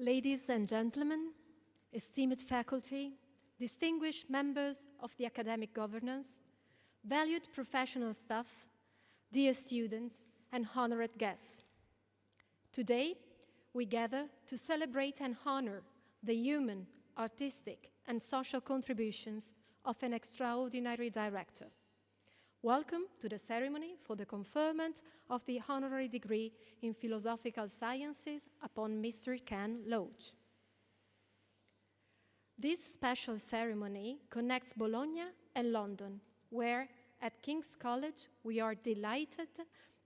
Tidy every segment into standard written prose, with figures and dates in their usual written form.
Ladies and gentlemen, esteemed faculty, distinguished members of the academic governance, valued professional staff, dear students, and honored guests. Today, we gather to celebrate and honor the human, artistic, and social contributions of an extraordinary director. Welcome to the ceremony for the conferment of the honorary degree in philosophical sciences upon Mr. Ken Loach. This special ceremony connects Bologna and London, where at King's College we are delighted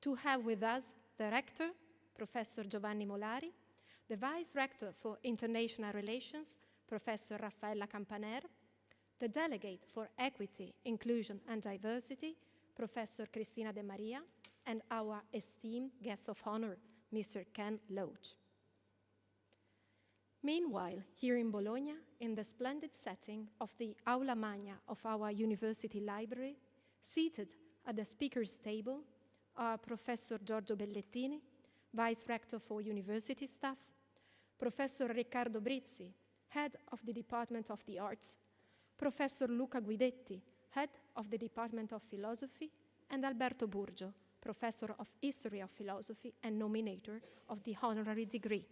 to have with us the Rector, Professor Giovanni Molari, the Vice Rector for International Relations, Professor Raffaella Campaner, the Delegate for Equity, Inclusion and Diversity, Professor Cristina De Maria, and our esteemed guest of honor, Mr. Ken Loach. Meanwhile, here in Bologna, in the splendid setting of the Aula Magna of our university library, seated at the speaker's table are Professor Giorgio Bellettini, Vice Rector for University Staff, Professor Riccardo Brizzi, Head of the Department of the Arts, Professor Luca Guidetti, Head of the Department of Philosophy, and Alberto Burgio, Professor of History of Philosophy and nominator of the honorary degree.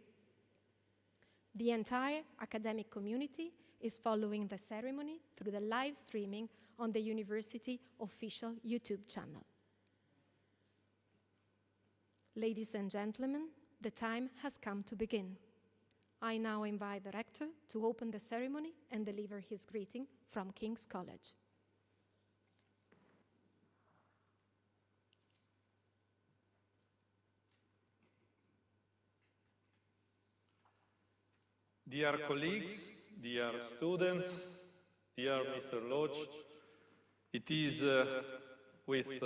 The entire academic community is following the ceremony through the live streaming on the university official YouTube channel. Ladies and gentlemen, the time has come to begin. I now invite the Rector to open the ceremony and deliver his greeting from King's College. Dear colleagues, dear students, dear Mr. Loach, it is with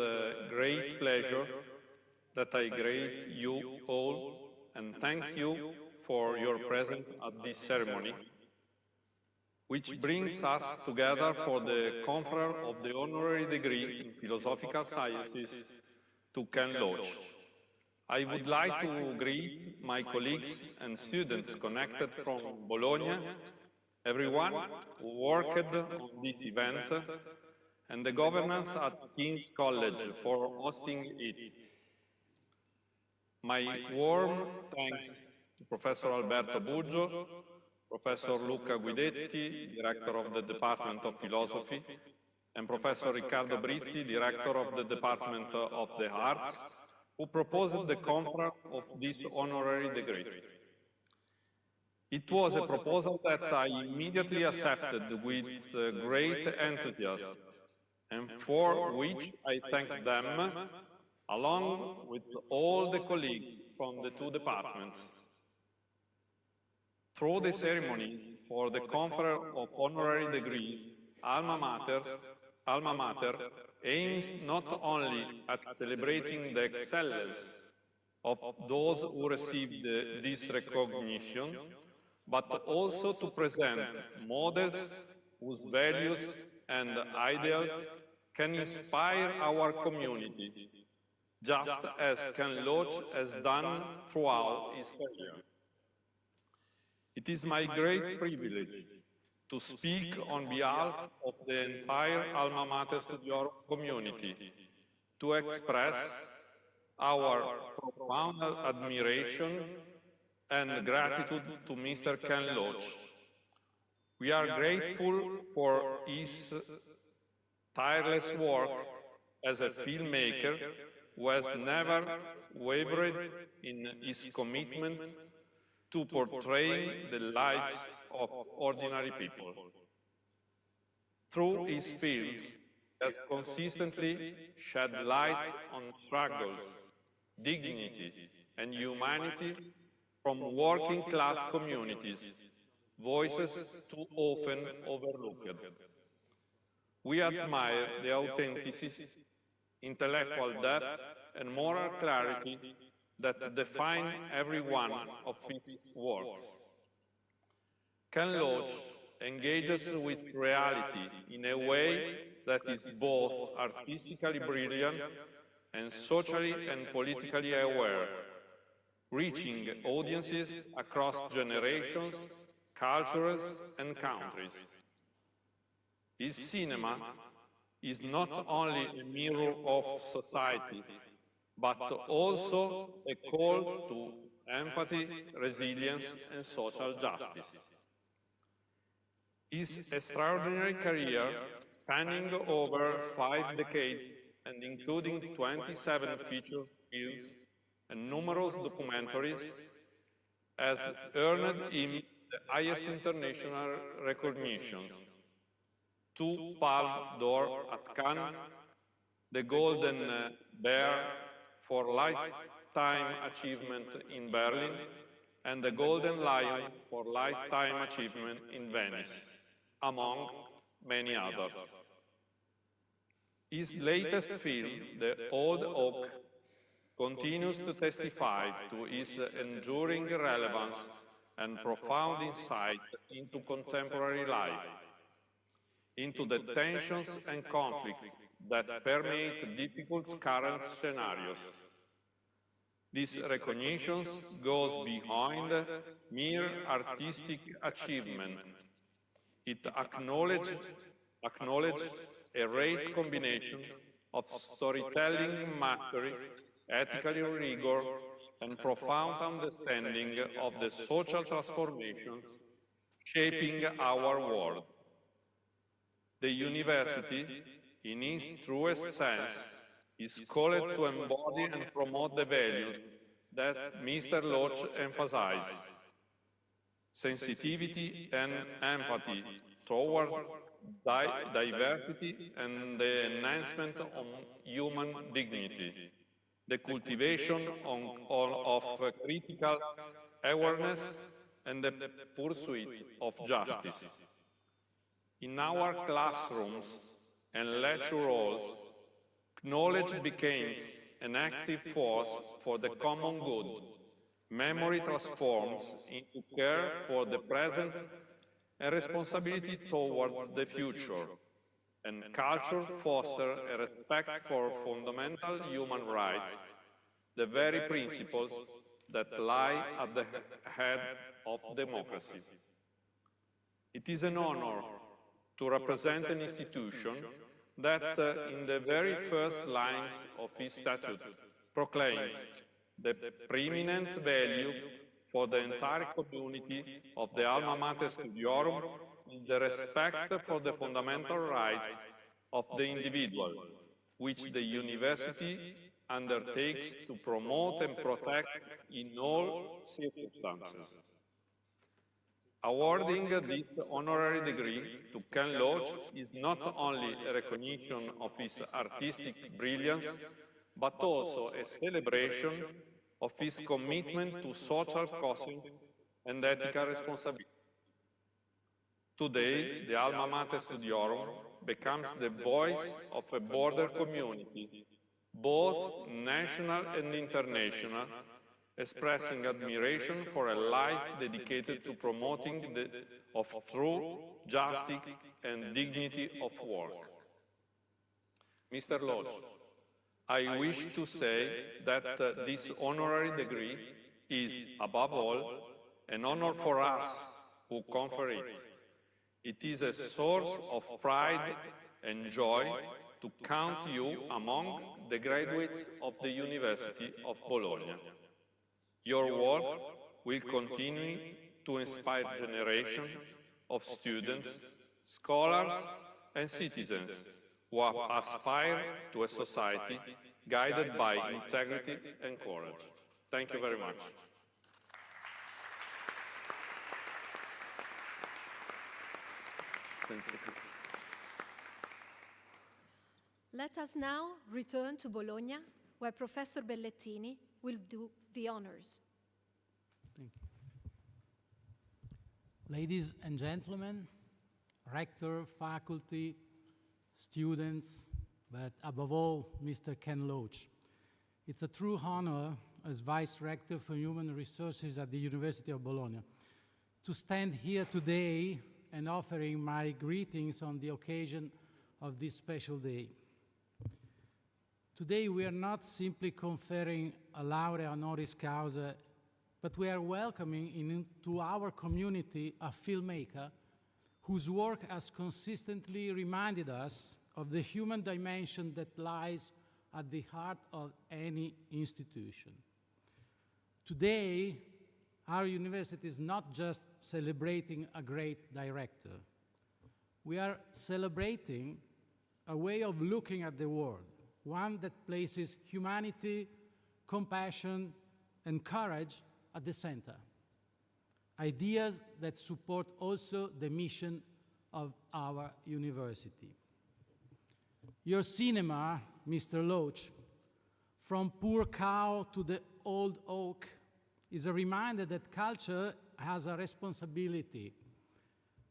great pleasure that I greet you all and thank you for your presence at this ceremony, which brings us together for the conference of the honorary degree in philosophical sciences to Ken Loach. I would like to greet my colleagues and students connected from Bologna, everyone who worked on this event, and the governance at King's College for hosting it. My warm thanks to Professor Alberto Burgio, Professor Luca Guidetti, Director of the Department of Philosophy, and Professor Riccardo Brizzi, Director of the Department of the Arts, who proposed the conference of this honorary degree. It was a proposal that I immediately accepted with great enthusiasm, and for which I thank them, along with all the colleagues from the two departments. Through the ceremonies for the conference of honorary degrees, Alma Mater aims not only at celebrating the excellence of those who received this recognition, but also to present models whose values and ideals can inspire our community, just as Ken Loach has done throughout his career. It is my great privilege to speak on behalf of the entire Alma Mater Studiorum community, to express our profound admiration and gratitude to Mr. Ken Loach. We are grateful for his tireless work as a filmmaker who has never wavered in his commitment to portraying the lives of ordinary people. Through his films, he has consistently shed light on struggles, dignity, and humanity from working-class communities, voices too often overlooked. We admire the authenticity, intellectual depth, and moral clarity that define every one of his works. Ken Loach engages with reality in a way that is both artistically brilliant and socially and politically aware, reaching audiences across generations, cultures, and countries. His cinema is not only a mirror of society, but also a call to empathy, resilience, and social justice. His extraordinary career, spanning over 5 decades and including 27 feature films and numerous documentaries, has earned him the highest international recognitions: 2 Palme d'Or at Cannes, the Golden Bear for Lifetime Achievement in Berlin, and the Golden Lion for Lifetime Achievement in Venice, among many others. His latest film, The Old Oak, continues to testify to his enduring relevance and profound insight into contemporary life, into the tensions and conflicts that permeate difficult current scenarios. This recognition goes beyond mere artistic achievement. It acknowledges a rare combination of storytelling mastery, ethical rigor, and profound understanding of the social transformations shaping our world. The university, in its truest sense, is called to embody and promote the values that Mr. Loach emphasized: sensitivity and empathy towards diversity and the enhancement of human dignity, the cultivation of critical awareness, and the pursuit of justice. In our classrooms and lecture halls, knowledge becomes an active force for the common good. Memory transforms into care for the present and responsibility towards the future. And culture fosters a respect for fundamental human rights, the very principles that lie at the head of democracy. It is an honor to represent an institution that, in the very first lines of its statute, proclaims the preeminent value for the entire community of the Alma Mater Studiorum is the respect for the fundamental rights of the individual, which the university undertakes to promote and protect in all circumstances. Awarding this honorary degree to Ken Loach is not only a recognition of his artistic brilliance, but also a celebration of his commitment to social causes and ethical responsibility. Today, the Alma Mater Studiorum becomes the voice of a border community, both national and international, expressing admiration for a life dedicated to promoting of true justice and dignity of work. Mr. Loach, I wish to say that this honorary degree is, above all, an honor for us who confer it. It is a source of pride and joy to count you among the graduates of the University of Bologna. Your work will continue to inspire generations of students, scholars, and citizens who aspire to a society guided by integrity and courage. Thank you very much. Thank you. Let us now return to Bologna, where Professor Bellettini will do the honors. Thank you. Ladies and gentlemen, rector, faculty, students, but above all, Mr. Ken Loach. It's a true honor as Vice Rector for Human Resources at the University of Bologna to stand here today and offering my greetings on the occasion of this special day. Today we are not simply conferring a laurea honoris causa but we are welcoming into our community a filmmaker whose work has consistently reminded us of the human dimension that lies at the heart of any institution. Today, our university is not just celebrating a great director. We are celebrating a way of looking at the world, one that places humanity, compassion, and courage at the center. Ideas that support also the mission of our university. Your cinema, Mr. Loach, from Poor Cow to the Old Oak, is a reminder that culture has a responsibility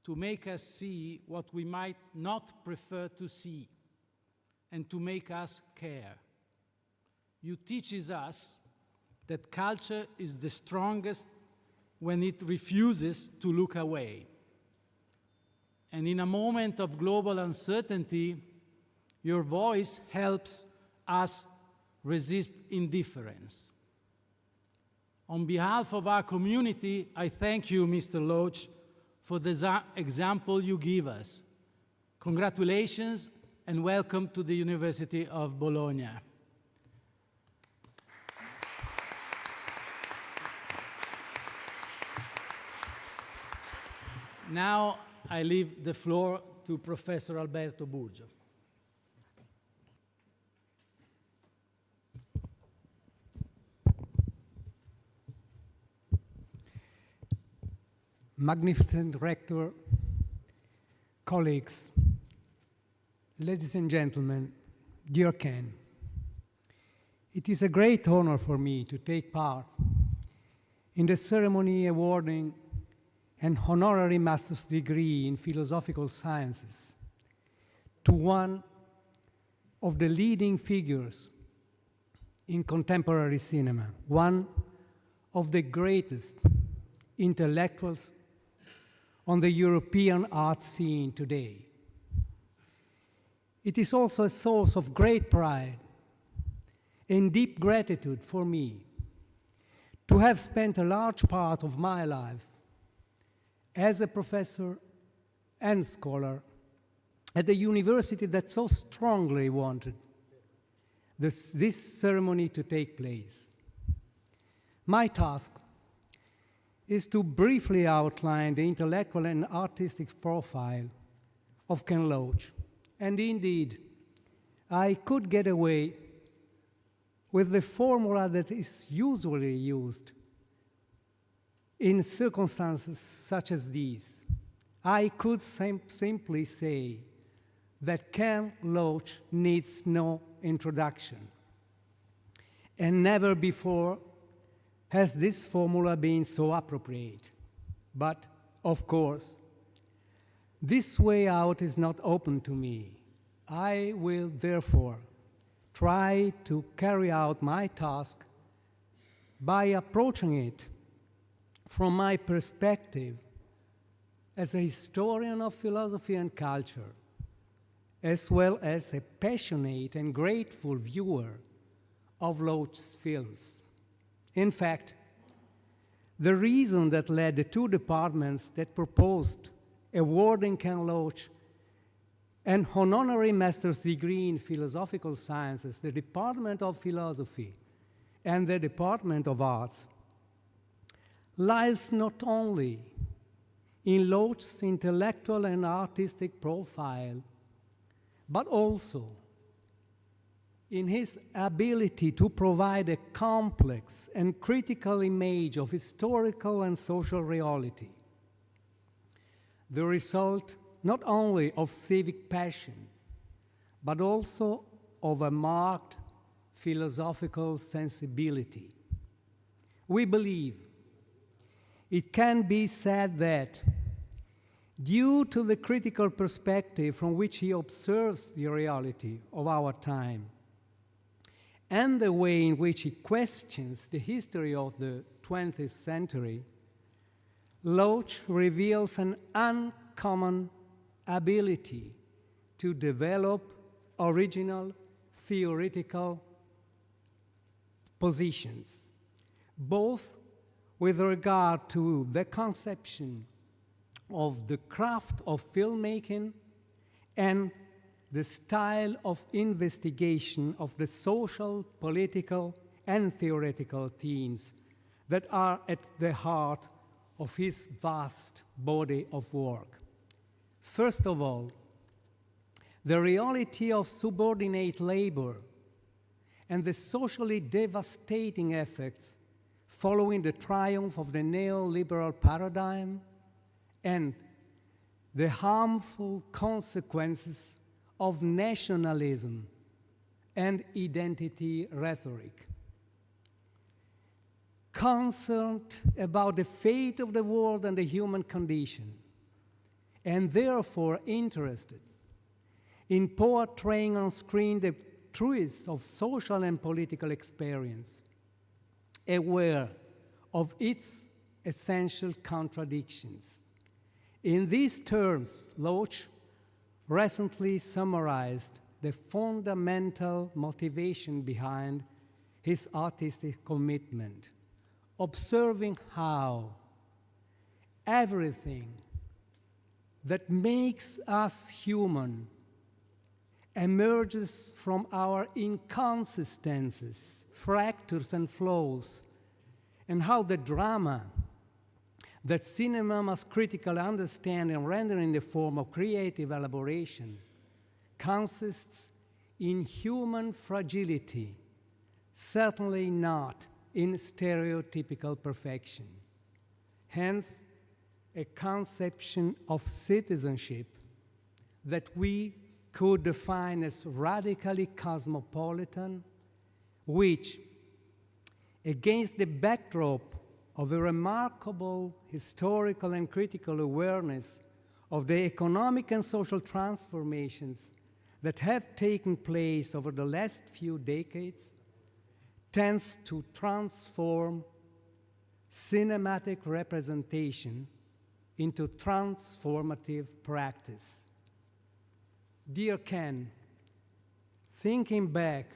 to make us see what we might not prefer to see and to make us care. You teaches us that culture is the strongest when it refuses to look away. And in a moment of global uncertainty, your voice helps us resist indifference. On behalf of our community, I thank you, Mr. Loach, for the example you give us. Congratulations and welcome to the University of Bologna. Now I leave the floor to Professor Alberto Burgio. Magnificent Rector, colleagues, ladies and gentlemen, dear Ken, it is a great honor for me to take part in the ceremony awarding an honorary master's degree in philosophical sciences to one of the leading figures in contemporary cinema, one of the greatest intellectuals on the European art scene today. It is also a source of great pride and deep gratitude for me to have spent a large part of my life as a professor and scholar at the university that so strongly wanted this ceremony to take place. My task is to briefly outline the intellectual and artistic profile of Ken Loach. And indeed, I could get away with the formula that is usually used in circumstances such as these. I could simply say that Ken Loach needs no introduction. And never before has this formula been so appropriate. But, of course, this way out is not open to me. I will therefore try to carry out my task by approaching it from my perspective as a historian of philosophy and culture, as well as a passionate and grateful viewer of Loach's films. In fact, the reason that led the two departments that proposed awarding Ken Loach an honorary master's degree in philosophical sciences, the Department of Philosophy and the Department of Arts, lies not only in Loach's intellectual and artistic profile, but also in his ability to provide a complex and critical image of historical and social reality, the result not only of civic passion, but also of a marked philosophical sensibility. We believe it can be said that, due to the critical perspective from which he observes the reality of our time, and the way in which he questions the history of the 20th century, Loach reveals an uncommon ability to develop original theoretical positions, both with regard to the conception of the craft of filmmaking and the style of investigation of the social, political, and theoretical themes that are at the heart of his vast body of work. First of all, the reality of subordinate labor and the socially devastating effects following the triumph of the neoliberal paradigm and the harmful consequences of nationalism and identity rhetoric. Concerned about the fate of the world and the human condition, and therefore interested in portraying on screen the truths of social and political experience, aware of its essential contradictions. In these terms, Loach recently summarized the fundamental motivation behind his artistic commitment, observing how everything that makes us human emerges from our inconsistencies, fractures, and flaws, and how the drama that cinema must critically understand and render in the form of creative elaboration consists in human fragility, certainly not in stereotypical perfection. Hence, a conception of citizenship that we could define as radically cosmopolitan, which, against the backdrop of a remarkable historical and critical awareness of the economic and social transformations that have taken place over the last few decades, tends to transform cinematic representation into transformative practice. Dear Ken, thinking back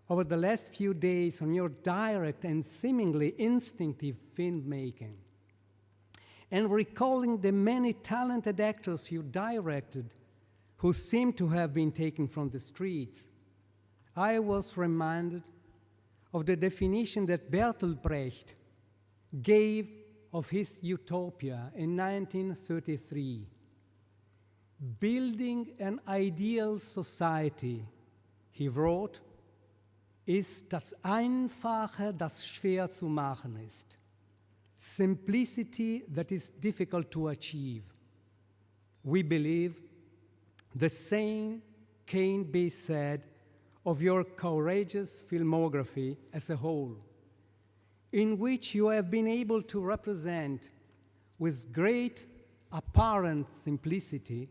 over the last few days on your direct and seemingly instinctive filmmaking, and recalling the many talented actors you directed who seem to have been taken from the streets, I was reminded of the definition that Bertolt Brecht gave of his utopia in 1933. Building an ideal society, he wrote, ist das Einfache, das schwer zu machen ist. Simplicity that is difficult to achieve. We believe the same can be said of your courageous filmography as a whole, in which you have been able to represent with great apparent simplicity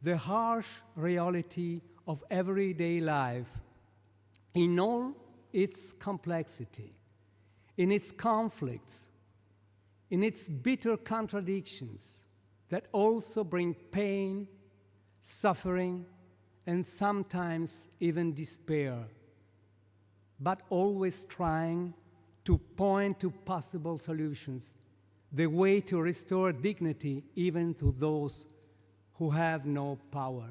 the harsh reality of everyday life in all its complexity, in its conflicts, in its bitter contradictions that also bring pain, suffering, and sometimes even despair, but always trying to point to possible solutions, the way to restore dignity even to those who have no power.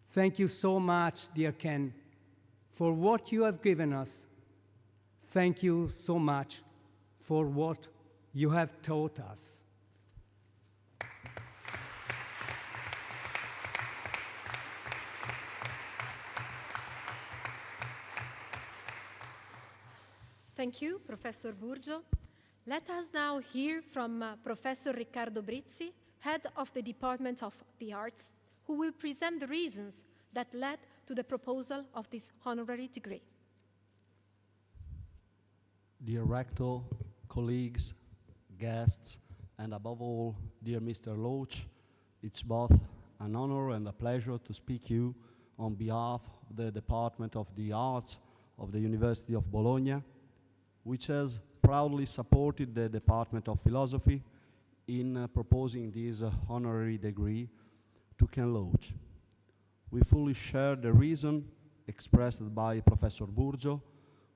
Thank you so much, dear Ken, for what you have given us. Thank you so much for what you have taught us. Thank you, Professor Burgio. Let us now hear from Professor Riccardo Brizzi, head of the Department of the Arts, who will present the reasons that led to the proposal of this honorary degree. Dear Rector, colleagues, guests, and above all, dear Mr. Loach, it's both an honor and a pleasure to speak to you on behalf of the Department of the Arts of the University of Bologna, which has proudly supported the Department of Philosophy in proposing this honorary degree to Ken Loach. We fully share the reason expressed by Professor Burgio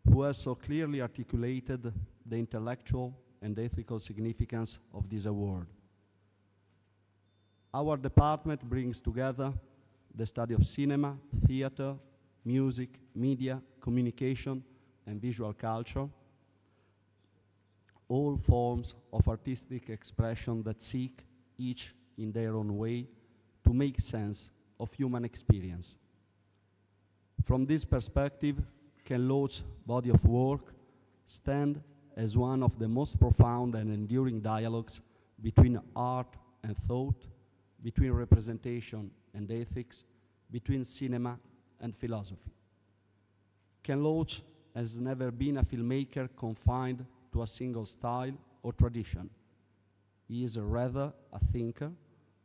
who has so clearly articulated the intellectual and ethical significance of this award. Our department brings together the study of cinema, theater, music, media, communication, and visual culture, all forms of artistic expression that seek, each in their own way, to make sense of human experience. From this perspective, Ken Loach's body of work stands as one of the most profound and enduring dialogues between art and thought, between representation and ethics, between cinema and philosophy. Ken Loach has never been a filmmaker confined to a single style or tradition. He is rather a thinker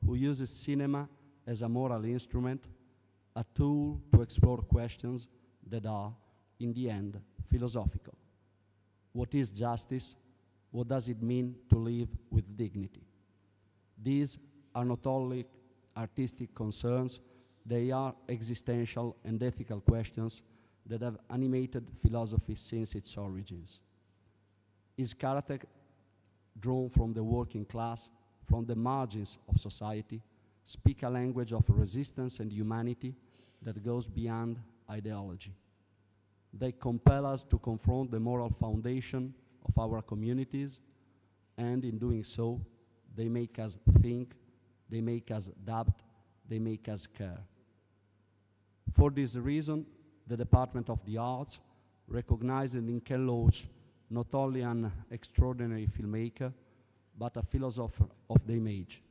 who uses cinema as a moral instrument, a tool to explore questions that are, in the end, philosophical. What is justice? What does it mean to live with dignity? These are not only artistic concerns, they are existential and ethical questions that have animated philosophy since its origins. His character, drawn from the working class, from the margins of society, speak a language of resistance and humanity that goes beyond ideology. They compel us to confront the moral foundation of our communities, and in doing so, they make us think, they make us doubt, they make us care. For this reason, the Department of the Arts recognized in Ken Loach not only an extraordinary filmmaker, but a philosopher of the image,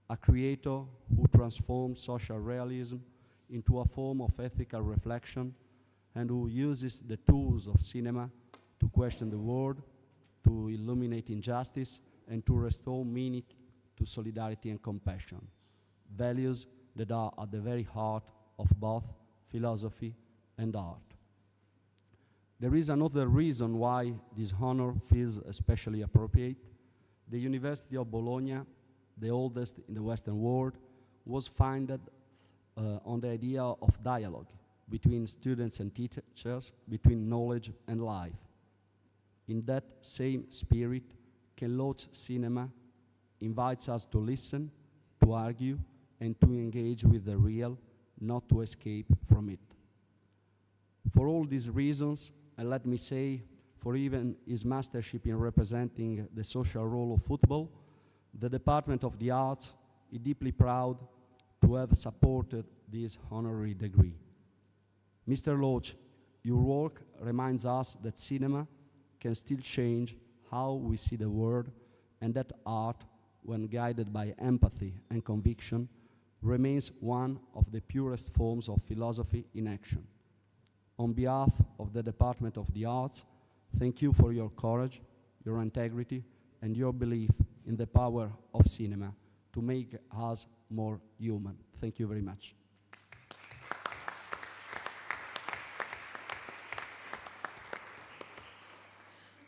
a creator who transforms social realism into a form of ethical reflection and who uses the tools of cinema to question the world, to illuminate injustice, and to restore meaning to solidarity and compassion, values that are at the very heart of both philosophy and art. There is another reason why this honor feels especially appropriate. The University of Bologna, the oldest in the Western world, was founded on the idea of dialogue between students and teachers, between knowledge and life. In that same spirit, Ken Loach cinema invites us to listen, to argue, and to engage with the real, not to escape from it. For all these reasons, and let me say, for even his mastership in representing the social role of football, the Department of the Arts is deeply proud to have supported this honorary degree. Mr. Loach, your work reminds us that cinema can still change how we see the world, and that art, when guided by empathy and conviction, remains one of the purest forms of philosophy in action. On behalf of the Department of the Arts, thank you for your courage, your integrity, and your belief in the power of cinema to make us more human. Thank you very much.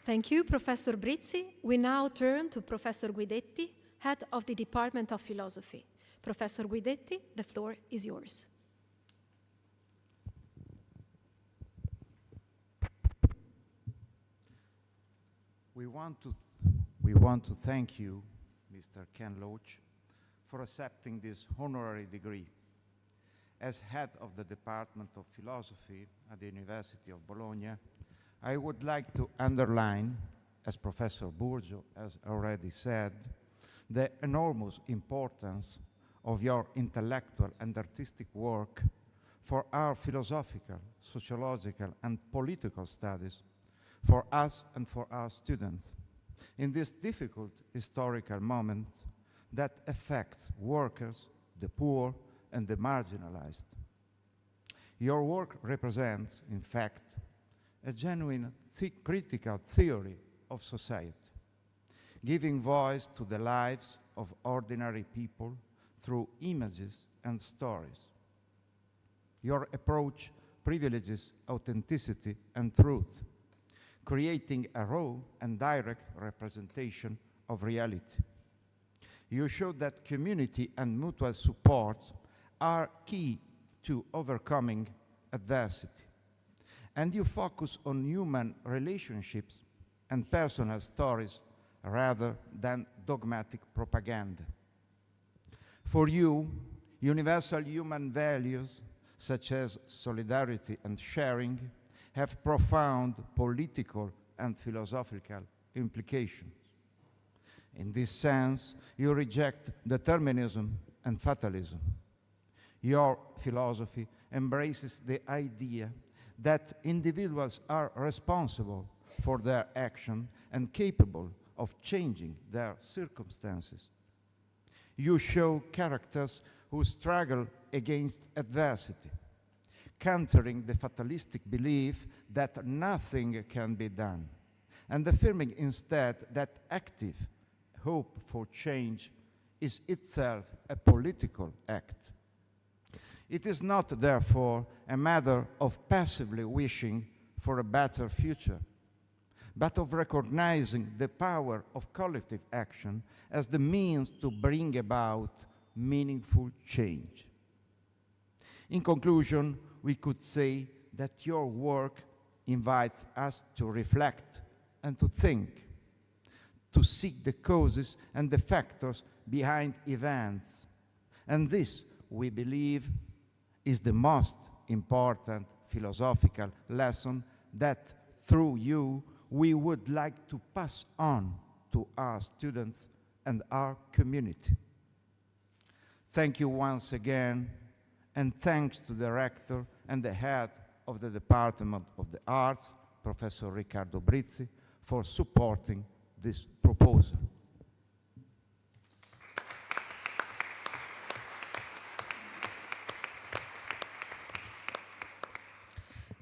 Thank you, Professor Brizzi. We now turn to Professor Guidetti, Head of the Department of Philosophy. Professor Guidetti, the floor is yours. We want to thank you, Mr. Ken Loach, for accepting this honorary degree. As head of the Department of Philosophy at the University of Bologna, I would like to underline, as Professor Burgio has already said, the enormous importance of your intellectual and artistic work for our philosophical, sociological, and political studies, for us and for our students, in this difficult historical moment that affects workers, the poor, and the marginalized. Your work represents, in fact, a genuine critical theory of society, giving voice to the lives of ordinary people through images and stories. Your approach privileges authenticity and truth, creating a raw and direct representation of reality. You show that community and mutual support are key to overcoming adversity, and you focus on human relationships and personal stories rather than dogmatic propaganda. For you, universal human values such as solidarity and sharing have profound political and philosophical implications. In this sense, you reject determinism and fatalism. Your philosophy embraces the idea that individuals are responsible for their action and capable of changing their circumstances. You show characters who struggle against adversity, countering the fatalistic belief that nothing can be done, and affirming instead that active hope for change is itself a political act. It is not, therefore, a matter of passively wishing for a better future, but of recognizing the power of collective action as the means to bring about meaningful change. In conclusion, we could say that your work invites us to reflect and to think, to seek the causes and the factors behind events. And this, we believe, is the most important philosophical lesson that, through you, we would like to pass on to our students and our community. Thank you once again, and thanks to the rector and the head of the Department of the Arts, Professor Riccardo Brizzi, for supporting this proposal.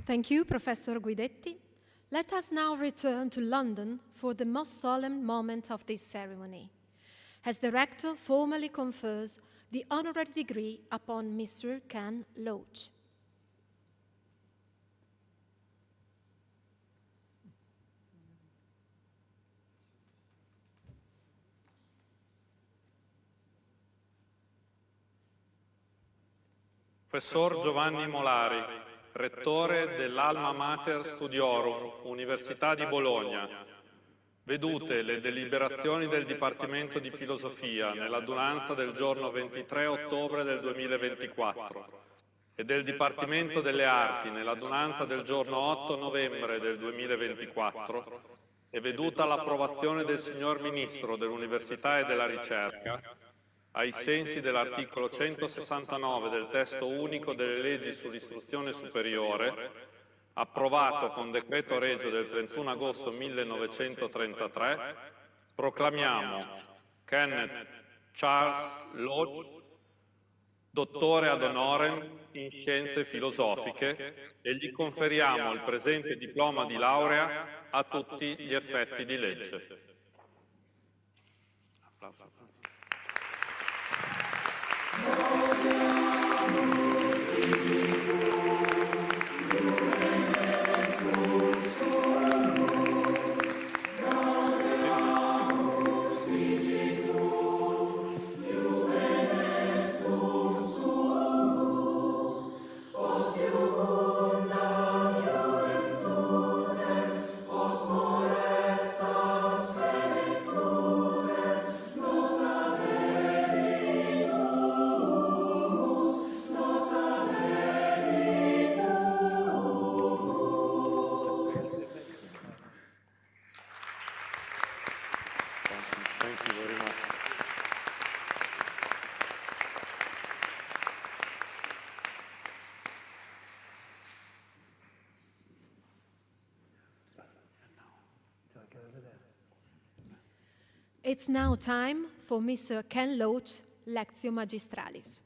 Thank you, Professor Guidetti. Let us now return to London for the most solemn moment of this ceremony, as the rector formally confers the honorary degree upon Mr. Ken Loach. Professor Giovanni Molari, Rettore dell'Alma Mater Studiorum, Università di Bologna. Vedute le deliberazioni del Dipartimento di Filosofia nell'adunanza del giorno 23 ottobre del 2024 e del Dipartimento delle Arti nell'adunanza del giorno 8 novembre del 2024 e veduta l'approvazione del signor Ministro dell'Università e della Ricerca, ai sensi dell'articolo 169 del testo unico delle leggi sull'istruzione superiore, approvato con decreto regio del 31 agosto 1933, proclamiamo Kenneth Charles Loach, dottore ad honorem in Scienze filosofiche, e gli conferiamo il presente diploma di laurea a tutti gli effetti di legge. Applauso. It's now time for Mr. Ken Loach, Lectio Magistralis.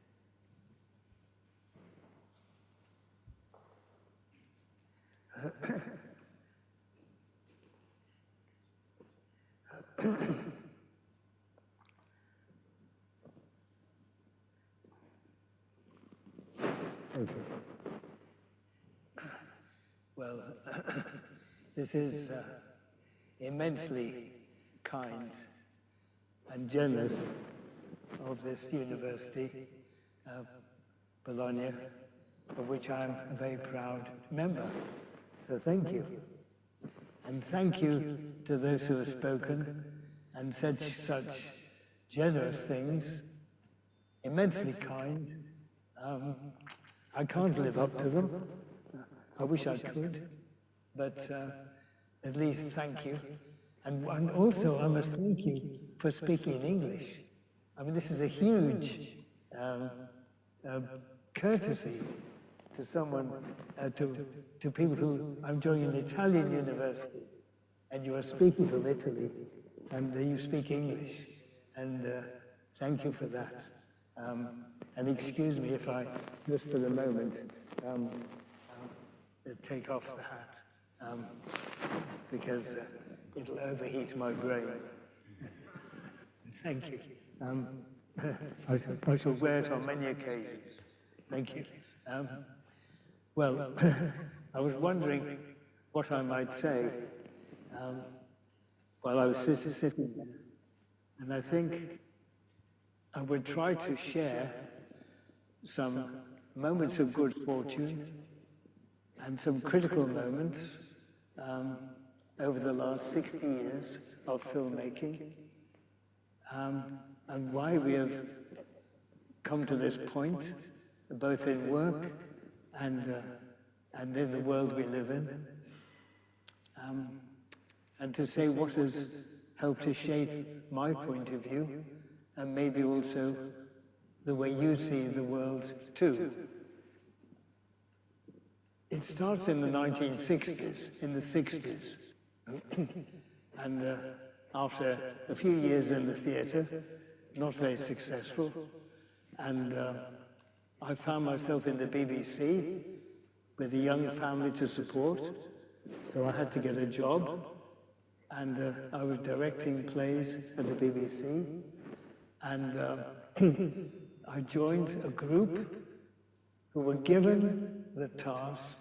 Well, this is immensely kind and generous of this university, Bologna, of which I'm a very proud member. So thank you. And thank you to those who have spoken and said such generous things, immensely kind. I can't live up to them. I wish I could, but at least thank you. And also I must thank you for speaking in English. I mean, this is a huge courtesy to someone, to people who, I'm joining an Italian university, and you are speaking from Italy, and you speak English, and thank you for that. And excuse me if I, just for the moment, take off the hat, because it'll overheat my brain. Thank you. I shall wear it on many occasions. Thank you. Well, I was wondering what I might say while I was sitting there. And I think I would try to share some moments of good fortune and some critical moments over the last 60 years of filmmaking, and why we have come to this point, both in work and in the world we live in, and to say what has helped to shape my point of view, and maybe also the way you see the world too. It starts in the 1960s, in the 60s, and after a few years in the theatre, not very successful, and I found myself in the BBC with a young family to support, so I had to get a job, and I was directing plays at the BBC, and I joined a group who were given the task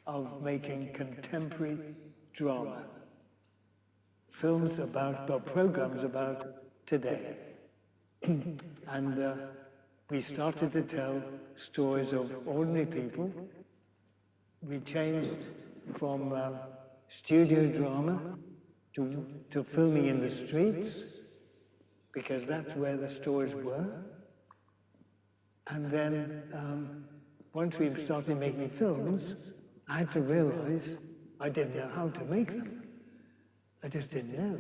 of making contemporary drama, films about, or programs about today. And we started to tell stories of ordinary people. We changed from studio drama to filming in the streets, because that's where the stories were. And then once we started making films, I had to realize I didn't know how to make them. I just didn't know.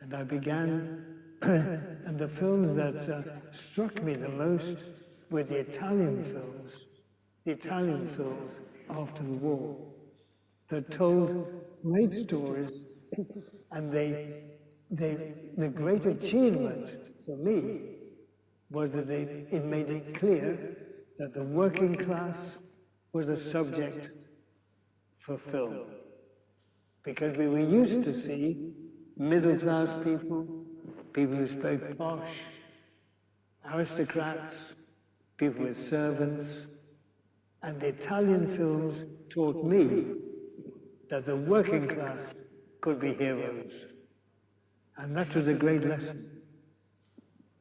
And I began, and the films that struck me the most were the Italian films after the war, that told great stories, and the great achievement for me was that it made it clear that the working class was a subject for film. Because we were used to see middle-class people, people who spoke posh, aristocrats, people with servants, and the Italian films taught me that the working class could be heroes. And that was a great lesson.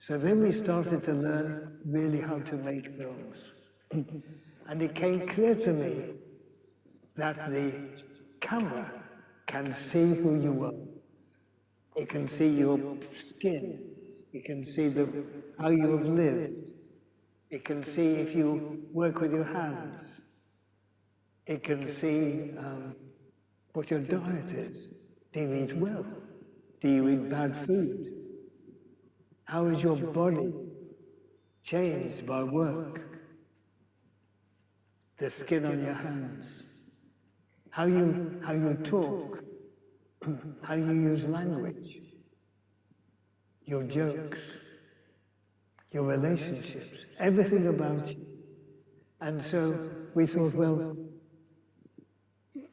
So then we started to learn really how to make films. And it came clear to me that the camera can see who you are. It can see your skin. It can see how you have lived. It can see if you work with your hands. It can see what your diet is. Do you eat well? Do you eat bad food? How is your body changed by work? The skin on your hands. How you talk. How you use language. Your jokes. Your relationships. Everything about you. And so we thought, well,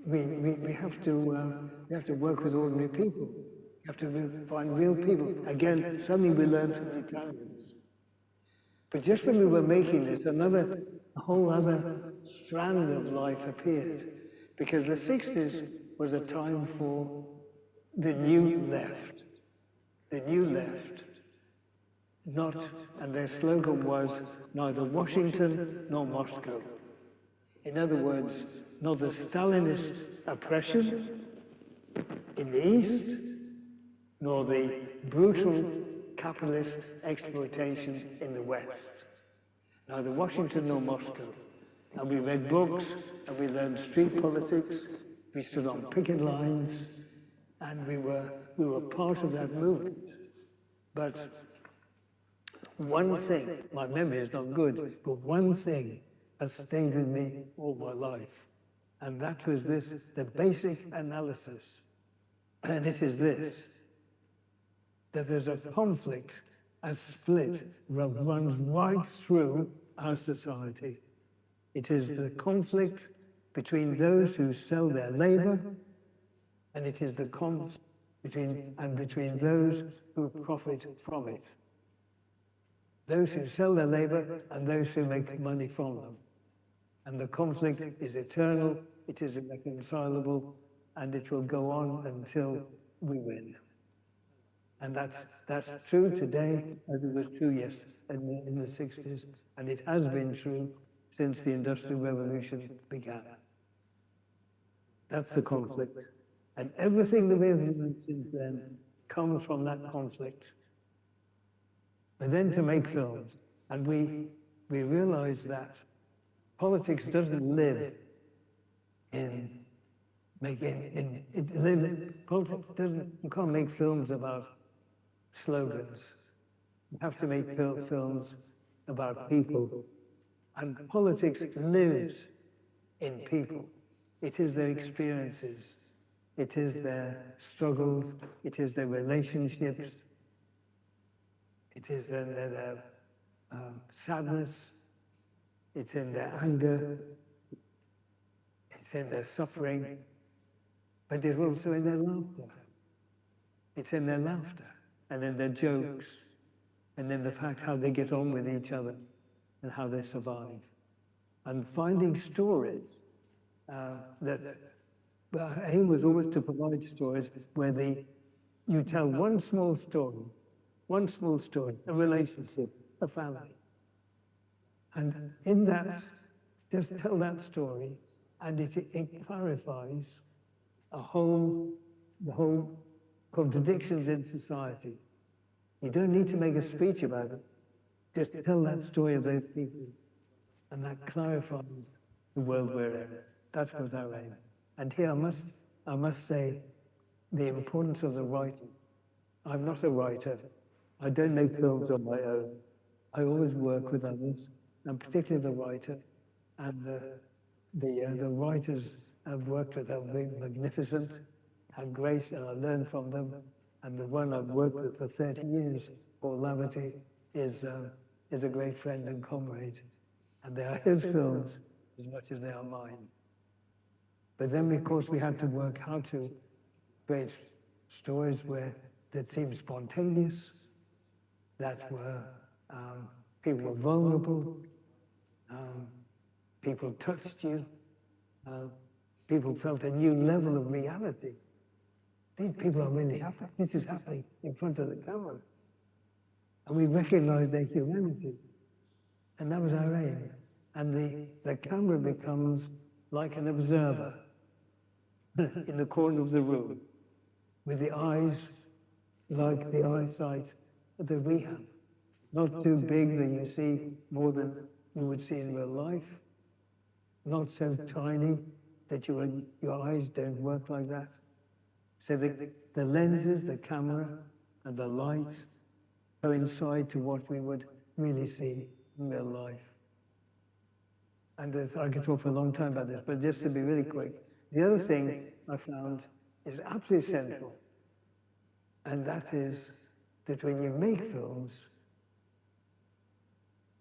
we have to work with ordinary people. We have to find real people. Again, something we learned from the Italians. But just when we were making this, a whole other strand of life appeared. Because the 60s was a time for the new left. The new left. And their slogan was neither Washington nor Moscow. In other words, nor the Stalinist oppression in the East, nor the brutal capitalist exploitation in the West. Neither Washington nor Moscow. And we read books, and we learned street politics, we stood on picket lines, and we were part of that movement. But one thing, my memory is not good, but one thing has stayed with me all my life. And that was this, the basic analysis. And it is this, that there's a conflict, a split that runs right through our society. It is the conflict between those who sell their labor, and it is the conflict between those who profit from it. Those who sell their labor and those who make money from them. And the conflict is eternal, it is irreconcilable, and it will go on until we win. And that's true today, as it was true in the 60s, and it has been true since the Industrial Revolution began. That's the conflict. And everything that we have learned since then comes from that conflict. But then to make films, and we realize that politics doesn't live in politics doesn't, you can't make films about slogans. You have to make films about people. And politics lives in people. It is their experiences. It is their struggles. It is their relationships. It is their sadness. It's in their anger. It's in their suffering. But it's also in their laughter. It's in their laughter and in their jokes and in the fact how they get on with each other and how they survive. And finding stories that our aim was always to provide stories where you tell one small story, a relationship, a family. And in that, just tell that story, and it clarifies the whole contradictions in society. You don't need to make a speech about it. Just tell that story of those people, and that clarifies the world we're in. That was our aim. And here I must say the importance of the writing. I'm not a writer. I don't make films on my own. I always work with others, and particularly the writer. And the writers I've worked with have been magnificent, and great, and I learned from them. And the one I've worked with for 30 years, Paul Laverty, is a great friend and comrade. And they are his films as much as they are mine. But then, of course, we had to work how to create stories that seemed spontaneous, that were, people were vulnerable, people touched you, people felt a new level of reality. These people are really happy. This is happening in front of the camera. And we recognize their humanity. And that was our aim. And the camera becomes like an observer in the corner of the room, with the eyes like the eyesight that we have. Not too big that you see more than you would see in real life. Not so tiny that your eyes don't work like that. So the lenses, the camera, and the light coincide to what we would really see in real life. And I could talk for a long time about this, but just to be really quick, the other thing I found is absolutely central, and that is that when you make films,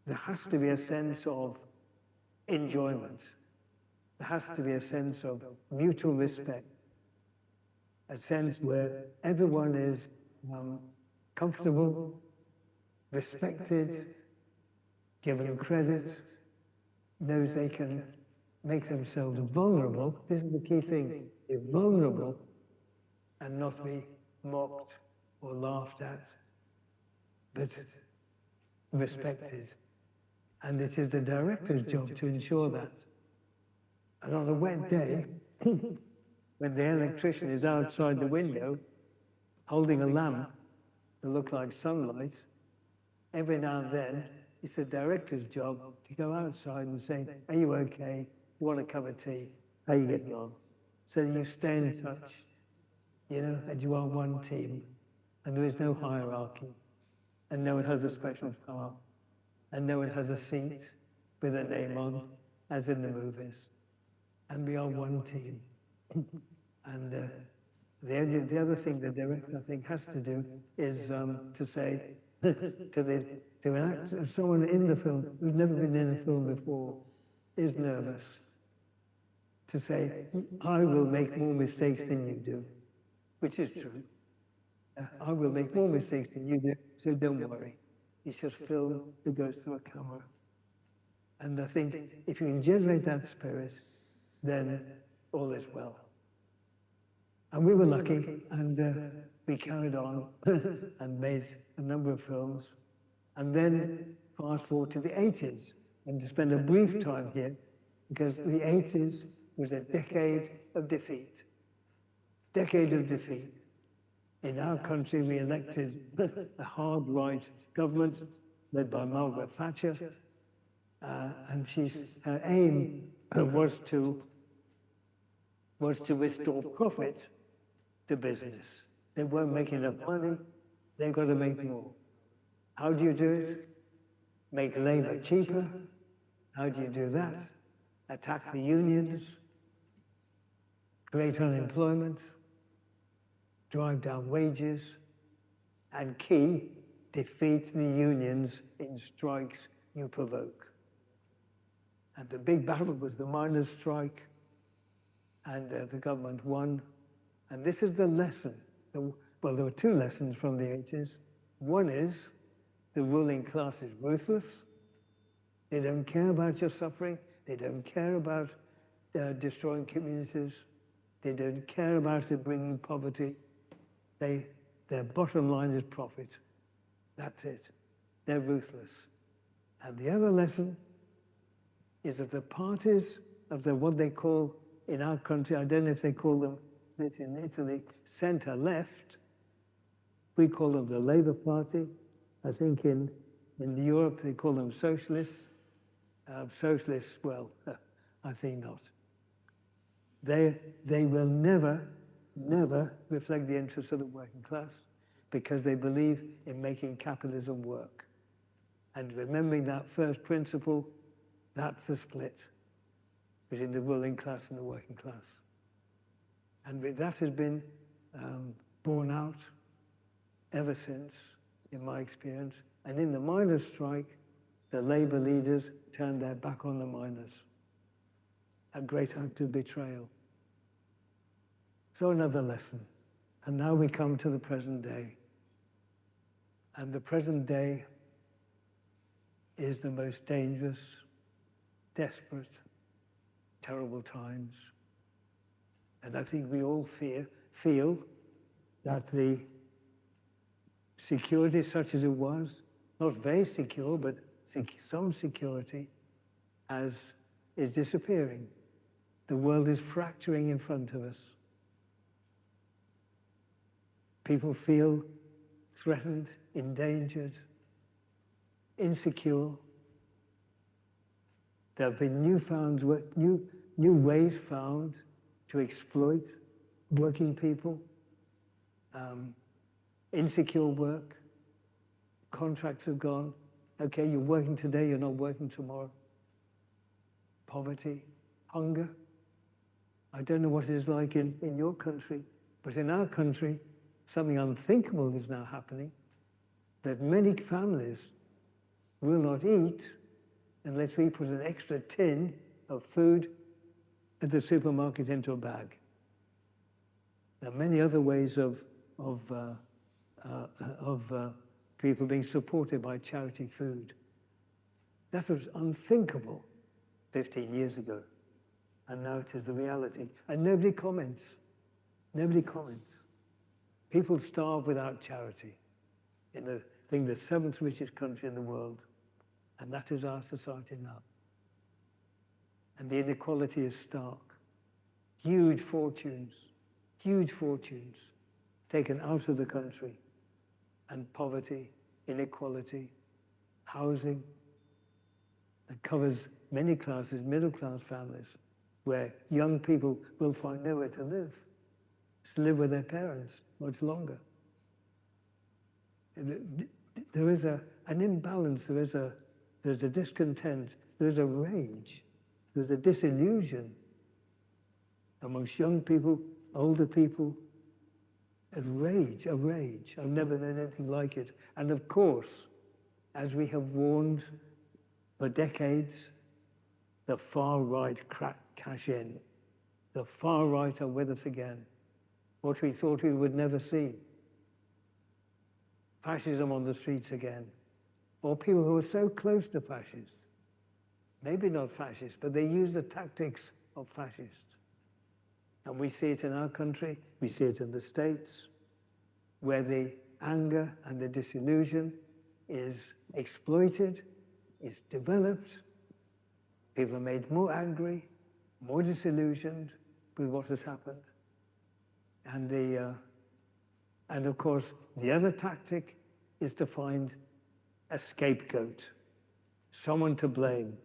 there has to be a sense of enjoyment. There has to be a sense of mutual respect, a sense where everyone is comfortable, respected, given credit, knows they can make themselves vulnerable. This is the key thing, be vulnerable and not be mocked or laughed at, but respected. And it is the director's job to ensure that. And on a wet day, when the electrician is outside the window, holding a lamp that looks like sunlight, every now and then, it's the director's job to go outside and say, are you okay? You want a cup of tea? How are you getting on? So that you stay in touch, you know, and you are one team, and there is no hierarchy, and no one has a special power, and no one has a seat with a name on, as in the movies. And we are one team. And the other thing the director, I think, has to do is to say to an actor, someone in the film who's never been in a film before, is nervous, to say, I will make more mistakes than you do, which is true. I will make more mistakes than you do, so don't worry. It's just film that goes through a camera. And I think if you can generate that spirit, then all is well. And we were lucky, and we carried on and made a number of films. And then fast forward to the 80s, and to spend a brief time here, because the 80s was a decade of defeat. Decade of defeat. In our country, we elected a hard right government led by Margaret Thatcher, and her aim was to restore profit to business. They weren't making enough money, they've got to make more. How do you do it? Make labor cheaper. How do you do that? Attack the unions, create unemployment, drive down wages, and key, defeat the unions in strikes you provoke. And the big battle was the miners' strike, and the government won. And this is the lesson. Well, there were two lessons from the 80s. One is the ruling class is ruthless. They don't care about your suffering. They don't care about destroying communities. They don't care about bringing poverty. Their bottom line is profit. That's it. They're ruthless. And the other lesson is that the parties of what they call in our country, I don't know if they call them this in Italy, centre-left. We call them the Labour Party. I think in Europe they call them socialists. Socialists, well, I think not. They will never reflect the interests of the working class because they believe in making capitalism work. And remembering that first principle, that's the split between the ruling class and the working class. And that has been borne out ever since, in my experience. And in the miners' strike, the Labour leaders turned their back on the miners. A great act of betrayal. So another lesson. And now we come to the present day. And the present day is the most dangerous, desperate, terrible times. And I think we all feel that the security such as it was, not very secure, but some security, is disappearing. The world is fracturing in front of us. People feel threatened, endangered, insecure. There have been new ways found to exploit working people, insecure work, contracts have gone. Okay, you're working today, you're not working tomorrow. Poverty, hunger. I don't know what it is like in your country, but in our country, something unthinkable is now happening, that many families will not eat unless we put an extra tin of food at the supermarket into a bag. There are many other ways of people being supported by charity food. That was unthinkable 15 years ago, and now it is the reality. And nobody comments. Nobody comments. People starve without charity in the seventh richest country in the world, and that is our society now. And the inequality is stark. Huge fortunes taken out of the country, and poverty, inequality, housing that covers many classes, middle-class families, where young people will find nowhere to live with their parents much longer. There is an imbalance, there's a discontent, there's a rage, there's a disillusion amongst young people, older people, a rage. I've never known anything like it. And of course, as we have warned for decades, the far right cash in. The far right are with us again. What we thought we would never see. Fascism on the streets again. Or people who are so close to fascists. Maybe not fascists, but they use the tactics of fascists. And we see it in our country, we see it in the States, where the anger and the disillusion is exploited, is developed. People are made more angry, more disillusioned with what has happened. And of course, the other tactic is to find a scapegoat, someone to blame.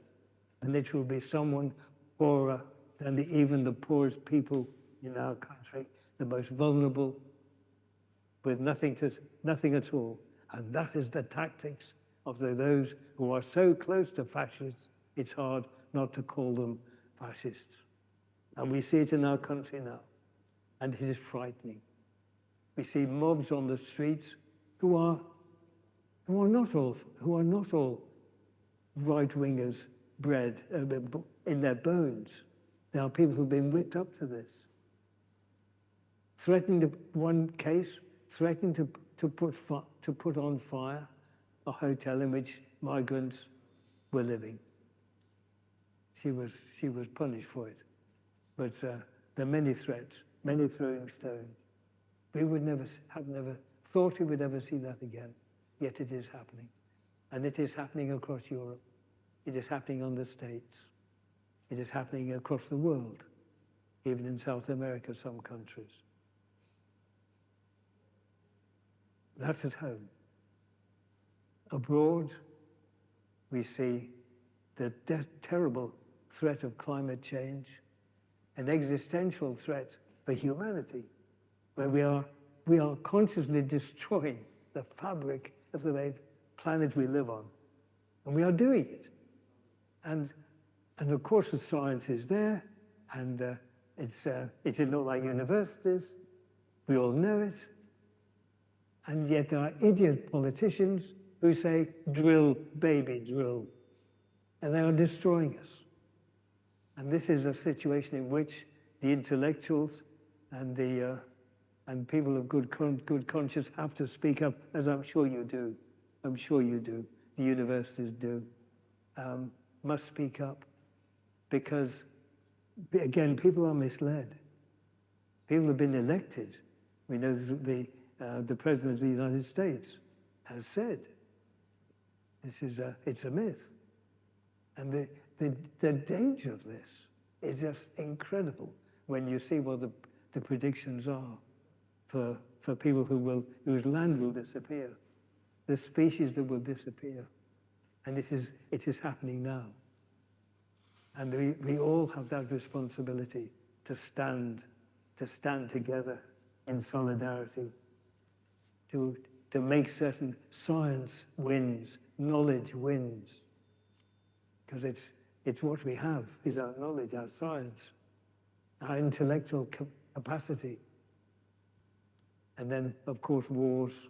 And it will be someone poorer than even the poorest people in our country, the most vulnerable, with nothing at all. And that is the tactics of those who are so close to fascists, it's hard not to call them fascists. And we see it in our country now, and it is frightening. We see mobs on the streets who are not all right-wingers bred in their bones. There are people who've been whipped up to this. One case threatening to put on fire a hotel in which migrants were living. She was punished for it. But there are many threats, many throwing stones. We would never thought we would ever see that again, yet it is happening. And it is happening across Europe. It is happening on the States. It is happening across the world, even in South America, some countries. That's at home. Abroad, we see the terrible threat of climate change, an existential threat for humanity, where we are consciously destroying the fabric of the planet we live on. And we are doing it. And of course the science is there, and it's in all our universities. We all know it. And yet there are idiot politicians who say, drill, baby, drill. And they are destroying us. And this is a situation in which the intellectuals and people of good conscience have to speak up, as I'm sure you do. I'm sure you do. The universities do. Must speak up. Because, again, people are misled. People have been elected. We know the President of the United States has said it's a myth. And the danger of this is just incredible when you see what the predictions are for people whose land will disappear, the species that will disappear. And it is happening now. And we all have that responsibility to stand together in solidarity, to make certain science wins, knowledge wins. Because it's what we have, is our knowledge, our science, our intellectual capacity. And then, of course, wars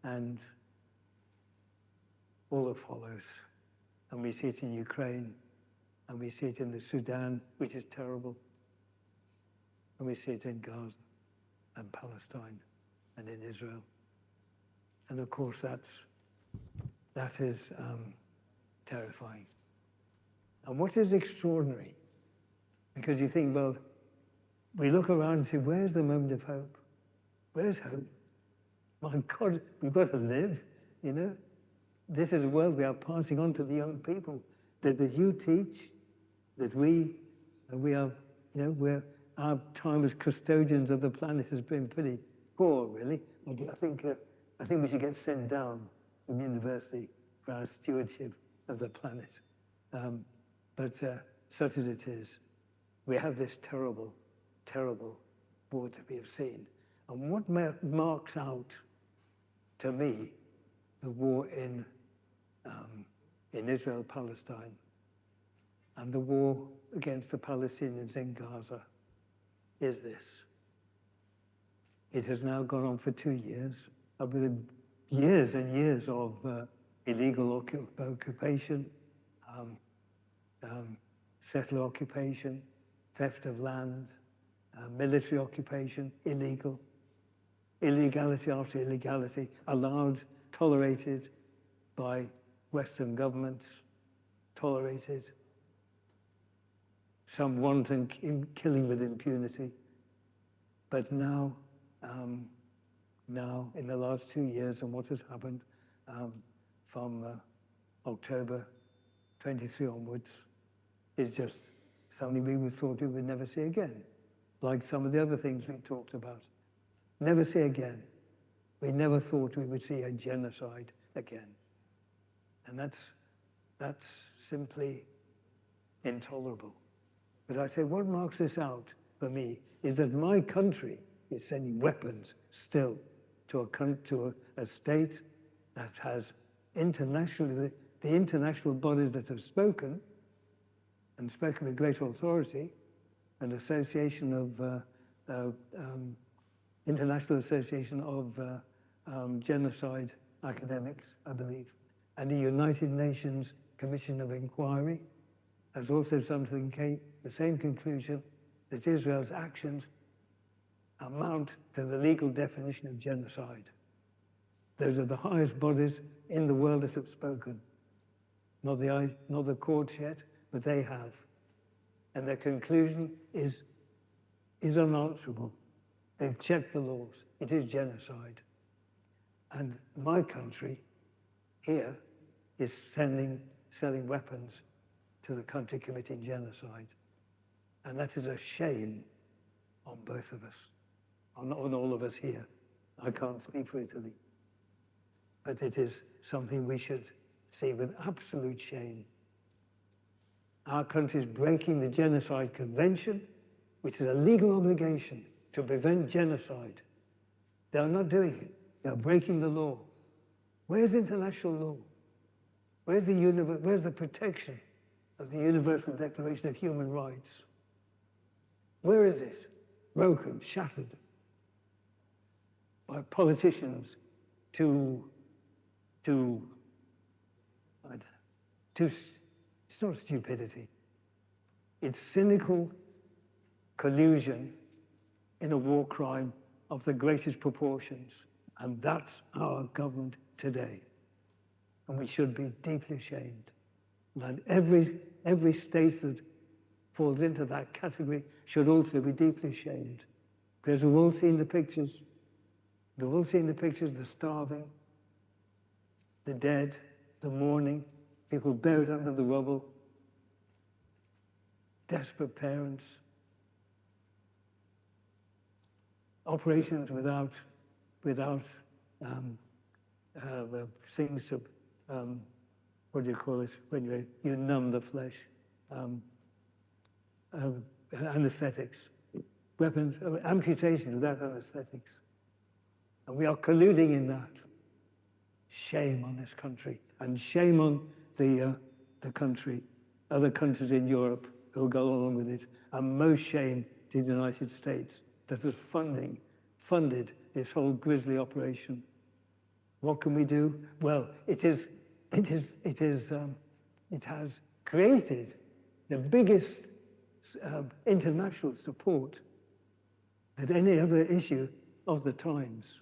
and all that follows. And we see it in Ukraine, and we see it in the Sudan, which is terrible. And we see it in Gaza and Palestine and in Israel. And of course, that is terrifying. And what is extraordinary, because you think, well, we look around and say, where's the moment of hope? Where's hope? My God, we've got to live, you know? This is a world we are passing on to the young people that you teach, that we are, our time as custodians of the planet has been pretty poor, really. I think we should get sent down from university for our stewardship of the planet. But such as it is, we have this terrible, terrible war that we have seen. And what marks out, to me, the war in Israel-Palestine and the war against the Palestinians in Gaza is this. It has now gone on for 2 years, with years and years of illegal occupation, settler occupation, theft of land, military occupation, illegality after illegality, allowed, tolerated by Western governments, tolerated, some wanton killing with impunity. But now, in the last 2 years, and what has happened from October 23 onwards, is just something we thought we would never see again. Like some of the other things we talked about. Never see again. We never thought we would see a genocide again. And that's simply intolerable. But I say what marks this out for me is that my country is sending weapons still to a state that has internationally, the international bodies that have spoken, and spoken with great authority, an association of, International Association of Genocide Academics, I believe, and the United Nations Commission of Inquiry has also come to the same conclusion that Israel's actions amount to the legal definition of genocide. Those are the highest bodies in the world that have spoken. Not the courts yet, but they have. And their conclusion is unanswerable. They've checked the laws. It is genocide. And my country here is selling weapons to the country committing genocide. And that is a shame on both of us, on all of us here. I can't speak for Italy. But it is something we should see with absolute shame. Our country is breaking the Genocide Convention, which is a legal obligation to prevent genocide. They are not doing it. They are breaking the law. Where's international law? Where's the protection of the Universal Declaration of Human Rights? Where is it? Broken, shattered by politicians it's not stupidity. It's cynical collusion in a war crime of the greatest proportions. And that's our government today. And we should be deeply ashamed. And every state that falls into that category should also be deeply ashamed. Because we've all seen the pictures. We've all seen the pictures, the starving, the dead, the mourning, people buried under the rubble, desperate parents, operations without things to, what do you call it, when you numb the flesh, anesthetics, weapons, amputations without anesthetics. And we are colluding in that. Shame on this country, and shame on the country, other countries in Europe who will go along with it, and most shame to the United States that has funded this whole grisly operation. What can we do? Well, it has created the biggest international support that any other issue of the times,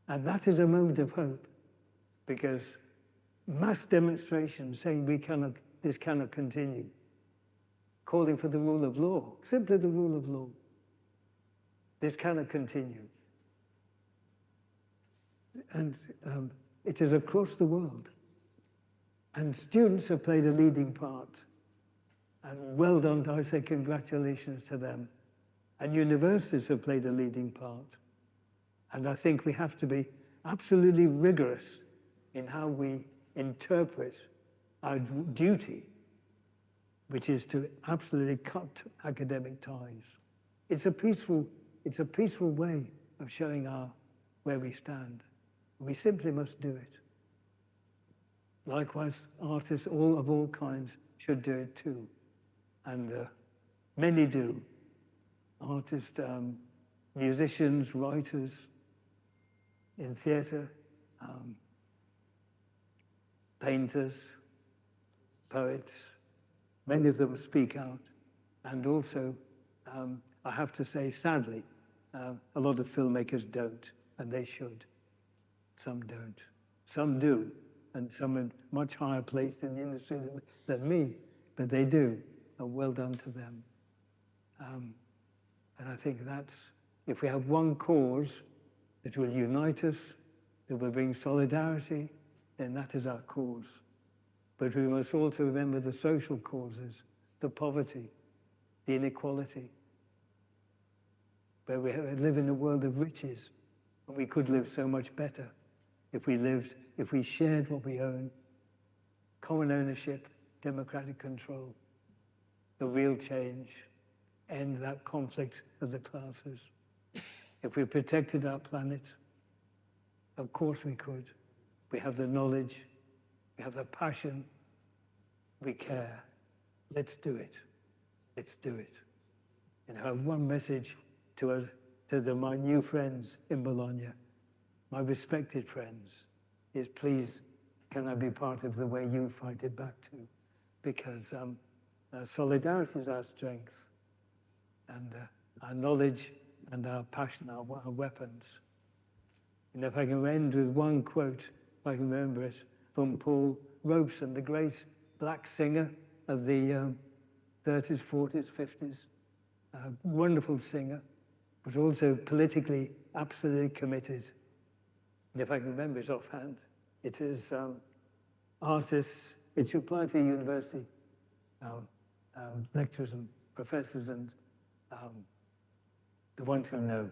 and that is a moment of hope, because mass demonstrations saying this cannot continue, calling for the rule of law, simply the rule of law. This cannot continue. And it is across the world. And students have played a leading part. And well done, I say congratulations to them. And universities have played a leading part. And I think we have to be absolutely rigorous in how we interpret our duty, which is to absolutely cut academic ties. It's a peaceful way of showing where we stand. We simply must do it. Likewise, artists of all kinds should do it too. And many do. Artists, musicians, writers, in theatre, painters, poets, many of them speak out. And also, I have to say, sadly, a lot of filmmakers don't, and they should. Some don't. Some do, and some in much higher place in the industry than me, but they do, and well done to them. And I think that's, if we have one cause that will unite us, that will bring solidarity, then that is our cause. But we must also remember the social causes, the poverty, the inequality, where we live in a world of riches, and we could live so much better if we shared what we own, common ownership, democratic control, the real change, end that conflict of the classes. If we protected our planet, of course we could. We have the knowledge, we have the passion, we care. Let's do it. Let's do it. And I have one message to my new friends in Bologna, my respected friends, is please, can I be part of the way you fight it back too? Because solidarity is our strength, and our knowledge and our passion are our weapons. And if I can end with one quote, if I can remember it, from Paul Robeson, the great black singer of the 30s, 40s, 50s, a wonderful singer, but also politically absolutely committed. And if I can remember it offhand, it is artists, it should apply to university lecturers and professors and the ones who know,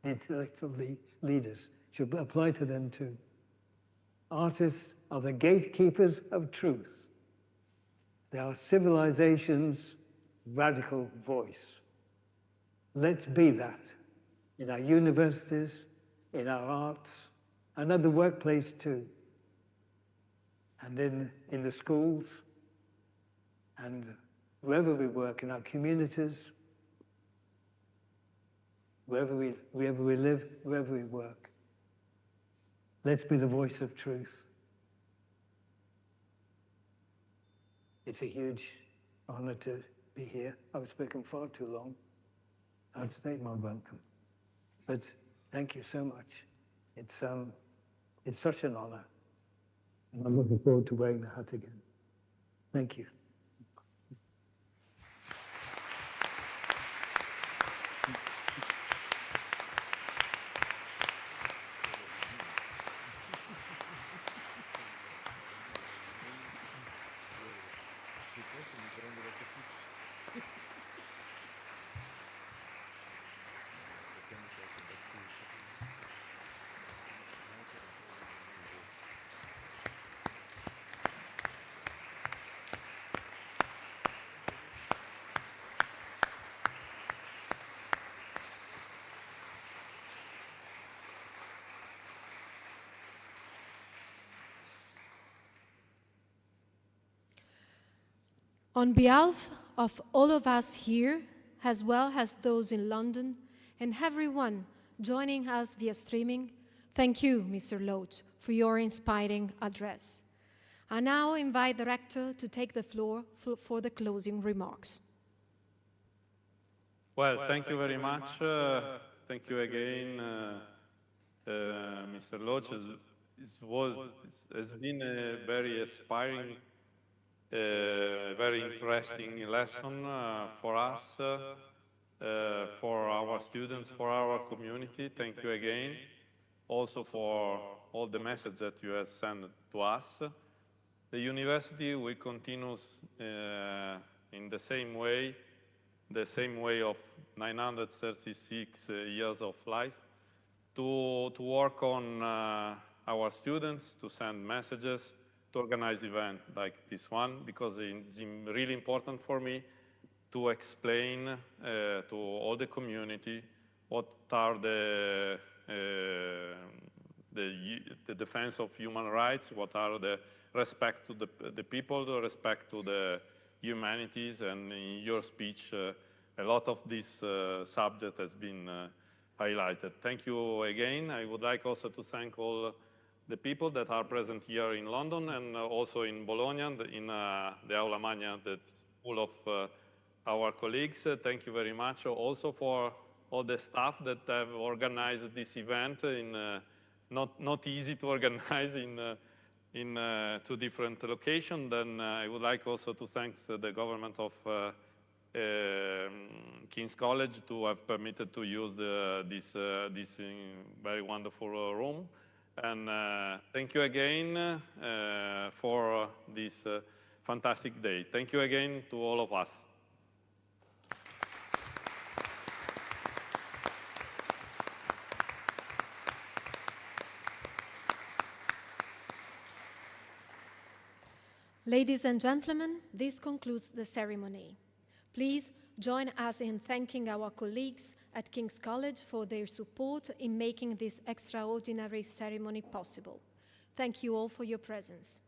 the intellectual leaders, should apply to them too. Artists are the gatekeepers of truth. They are civilization's radical voice. Let's be that in our universities, in our arts, and at the workplace too, and in the schools, and wherever we work, in our communities, wherever we live, wherever we work. Let's be the voice of truth. It's a huge honor to be here. I've spoken far too long. I'd state my welcome. But thank you so much. It's such an honor. And I'm looking forward to wearing the hat again. Thank you. On behalf of all of us here, as well as those in London, and everyone joining us via streaming, thank you, Mr. Loach, for your inspiring address. I now invite the Rector to take the floor for the closing remarks. Well, thank you very much. Thank you again, Mr. Loach. It has been a very inspiring, very interesting lesson for us, for our students, for our community. Thank you again. Also for all the message that you have sent to us. The university will continue in the same way of 936 years of life, to work on our students, to send messages, to organize events like this one, because it's really important for me to explain to all the community what are the defense of human rights, what are the respect to the people, the respect to the humanities, and in your speech, a lot of this subject has been highlighted. Thank you again. I would like also to thank all the people that are present here in London and also in Bologna, in the Aula Magna, that's full of our colleagues. Thank you very much also for all the staff that have organized this event. Not easy to organize in 2 different locations. Then I would like also to thank the government of King's College to have permitted to use this very wonderful room. And thank you again for this fantastic day. Thank you again to all of us. Ladies and gentlemen, this concludes the ceremony. Please join us in thanking our colleagues at King's College for their support in making this extraordinary ceremony possible. Thank you all for your presence.